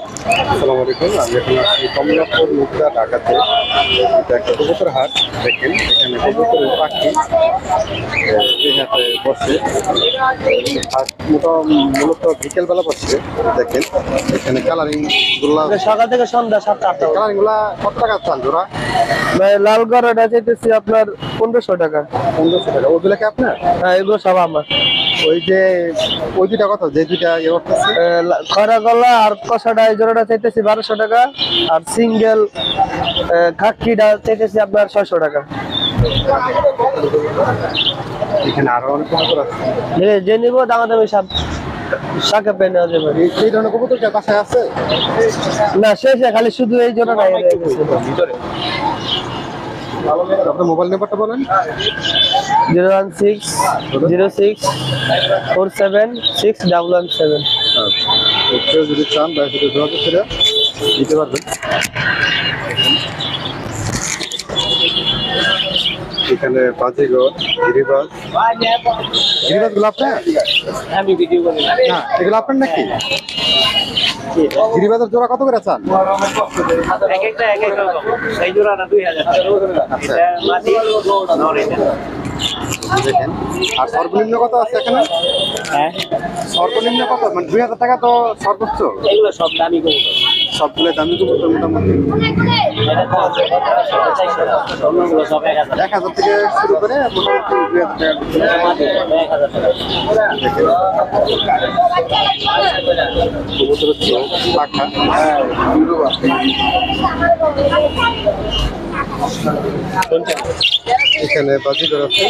আসসালামু আলাইকুম। আমি এখন আছি কমলাপুর মুগদা ঢাকাতে। এটা একটা কবুতর হাট। দেখেন এখানে কবুতরের পাখি এই হাটে বসে। হাট মূলত বিকেলবেলা বসে। দেখেন এখানে কালারিং গুলা সকাল থেকে সন্ধ্যা 7-8টা। কালারিং গুলা কত টাকা চান জোড়া? ভাই লাল গড়াটা চাইতেছি আপনার 1500 টাকা। 1500 টাকা। ওগুলা কি আপনার? হ্যাঁ, এগুলো সব আমার। ওই যে ওই দুইটা কত, যে দুইটা ইয়ে করতেছে? খরা গলা আর কষাটা এই জোড়াটা চাইতেছি 1200 টাকা। আর সিঙ্গেল খাক্কিটা চাইতেছি আপনার 600 টাকা। এখানে আরো অনেক কবুতর আছে। যে নিবো দামাদামি শাকে পেয়ে নেওয়া যাবে। এই ধরনের কবুতর কি বাসায় আছে? না, শেষে খালি শুধু এই জোড়াটা ভিতরে। আপনার মোবাইল নাম্বারটা বলেন। 01606476117। কেউ যদি চান তার সাথে যোগাযোগ করে দিতে পারবেন। এখানে বাজিগর, গিরিবাজ। গিরিবাজ গুলো আপনার? আমি ভিডিও করি না, এগুলো আপনার নাকি? গিরিবাজের জোড়া কত করে চান? এক একটা রকম। এই জোড়াটা 2000 আচ্ছা, এটা মাটি নরে। দেখেন। আর সর্বনিম্ন কত আছে এখানে? হ্যাঁ, সর্বনিম্ন কত, মানে 2000 টাকা তো সর্বোচ্চ? এগুলো সব দামি কবুতর। সবগুলো দামি কবুতর মোটামুটি এটা তো 400 টাকা। অন্যগুলো সব 1000 টাকা। 1000 থেকে শুরু করে মোটামুটি 2000 টাকা। মাটি 1000 টাকা। কবুতরের চোখ, পাখা। এখানে বাজিগর আছে।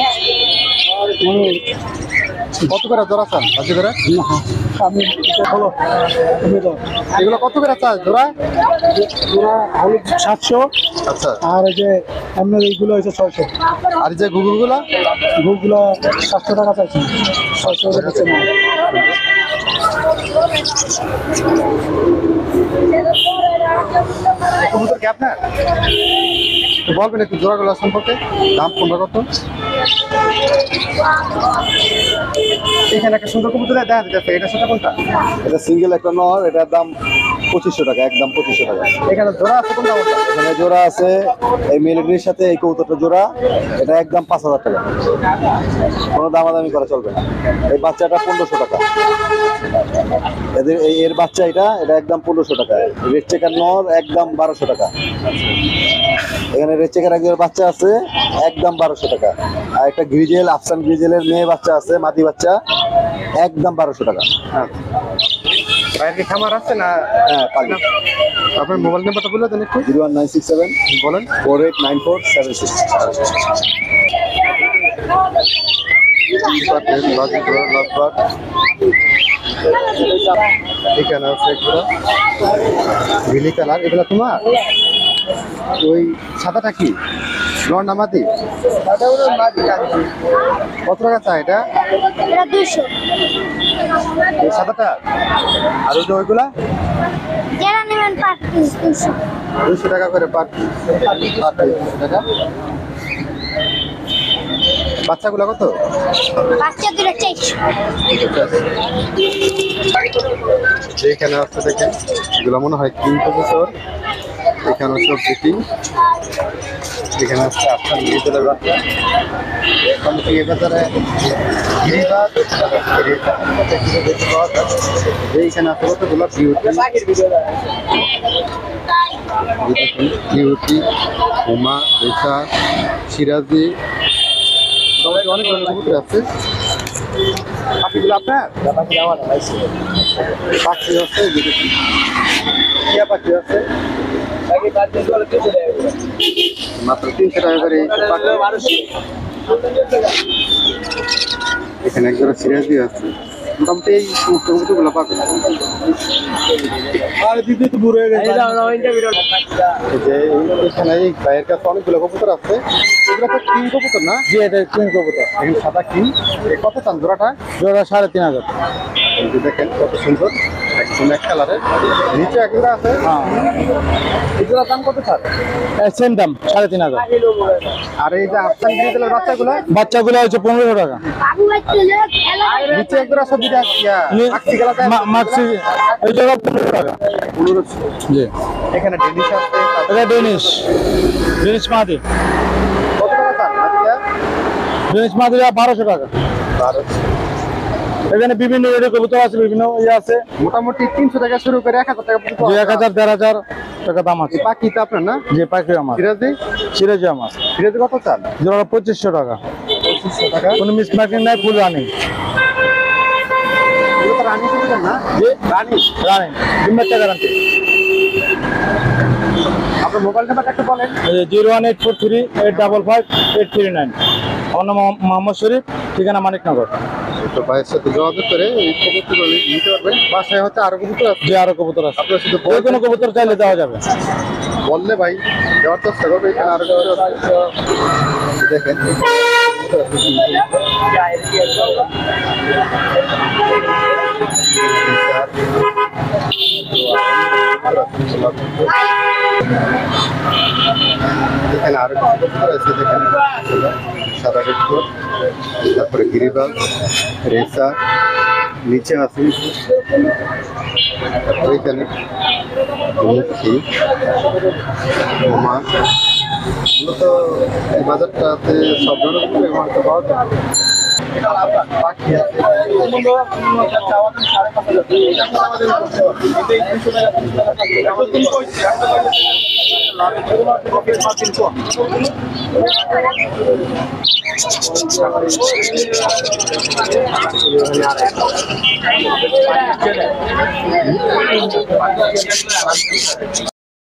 কত করে জোড়া চান বাজিগরে? এগুলো কত করে চান জোড়া? হলো 700। আচ্ছা, আর এই যে আপনার এইগুলো হয়েছে 600। আর এই যে গুগুলগুলা? গুলো 700 টাকা চাইছি। 600 টাকা বেচে না। কবুতর কি আপনার? একটু বলবেন একটু জোড়াগুলো সম্পর্কে, দাম কোনটা কত? এখানে একটা সুন্দর কবুতর দেখা যাচ্ছে, এটা সেটা কোনটা? এটা সিঙ্গেল একটা নর, এটার দাম 2500 টাকা, একদম 2500 টাকা। এখানে জোড়া আছে কোনটা কোনটা? এখানে জোড়া আছে এই মিলিটারির সাথে এই কবুতরটা জোড়া, এটা একদম 5000 টাকা, কোনো দামাদামি করা চলবে না। এই বাচ্চাটা 1500 টাকা, এর বাচ্চা এটা একদম 1500 টাকা। রেড চেকার নর একদম 1200 টাকা। এখানে রেড চেকার একজন বাচ্চা আছে একদম 1200 টাকা। আর একটা গ্রিজেল, আফসান গ্রিজেলের মেয়ে বাচ্চা আছে, মাদি বাচ্চা, একদম 1200 টাকা। বাইরে কি খামার আছে না? হ্যাঁ, পালি। আপনার মোবাইল নাম্বারটা বলে দেন একটু। 01967 বলেন। 489476। এখানে আছে একটা বিলি কালার, এগুলো তোমার? ওই সাদাটা কি নর না মাদি? কত টাকা চাই এটা? 200। এই সাদাটা? আর ওই যে ওইগুলা? যারা নেবেন পার পিস 200। 200 টাকা করে পার পিস। টাকা। বাচ্চাগুলো কত? বাচ্চা দুটো 400। এখানে আসছে দেখেন, এগুলো মনে হয় কিং কবুতর। এখানে সব বিকিং। এখানে আসছে আপনার নিজেদের বাচ্চা। এই বাজারে গিরিবাজ, এইখানে আছে কতগুলো বিউটি, হুমা, রেশা, সিরাজি, অনেক ধরনের কবুতর আছে। পাখিগুলো আপনার? পাখি আছে, টিয়া পাখি আছে মাত্র 300 টাকা করে। এখানে একজোড়া সিরাজি আছে। মোটামুটি এই সমস্ত কবুতরগুলো পাবেন। আর দিদি তো বুড়ো হয়ে গেছে। এই যে এখানে এই ভাইয়ের কাছে অনেকগুলো কবুতর আছে। এগুলো তো কিং কবুতর না? জি, এটা কিং কবুতর। এখানে সাদা কিং। কত চান জোড়াটা? জোড়া 3500। এই যে দেখেন কত সুন্দর, একদম এক কালারের নিচে একজোড়া আছে। হ্যাঁ এগুলোর দাম কত স্যার? সেম দাম 3,500। আর এই যে আফসান গ্রিজেলের বাচ্চাগুলো বাচ্চাগুলো হচ্ছে 1500 টাকা। বাবু বাচ্চা খেলা নিচে একজোড়া সব দুইটা মাক্সি কালার মাক্সি এই জায়গা 1500 টাকা। 1500। জি এখানে ডেনিশ আছে। এটা ডেনিশ মাদি। কত টাকা স্যার মাদিটা? ডেনিশ মাদি 1200 টাকা। 1200। এখানে বিভিন্ন রেটের কবুতর আছে, বিভিন্ন ইয়ে আছে, মোটামুটি 300 টাকা শুরু করে 1000 টাকা পর্যন্ত। যে 1000 1500 টাকা দাম আছে। এই পাখি তো আপনার না? যে পাখি আমার সিরাজি? সিরাজি আমার সিরাজি কত চান? জোড়া 2500 টাকা। 2500 টাকা। কোনো মিস মার্কিং নাই, ফুল রানিং। এগুলো তো রানি দিবেন না? জি রানি। রানিং, 2 মাস গ্যারান্টি। আপনার মোবাইল নাম্বারটা একটু বলেন। 01843855839। আমার নাম মোহাম্মদ শরীফ, ঠিকানা মানিকনগর। তো ভাইয়ের সাথে যোগাযোগ করে এই কবুতরগুলো নিতে পারবেন। বাসায় হচ্ছে আরো কবুতর আছে। যে আরো কবুতর আছে, আপনার শুধু যে কোনো কবুতর চাইলে দেওয়া যাবে। বললে ভাই দেওয়ার চেষ্টা করবে। এখানে আরো কবুতর আছে। দেখেন এখানে আরো কবুতর আছে। দেখেন সাদা রেডকোট, তারপরে গিরিবাল, রেসা, নিচে আছে। তারপরে এখানে মুখী, বোমা। এগুলো তো এই বাজারটাতে সব ধরনের মাংস পাওয়া যায়। পাখি আছে।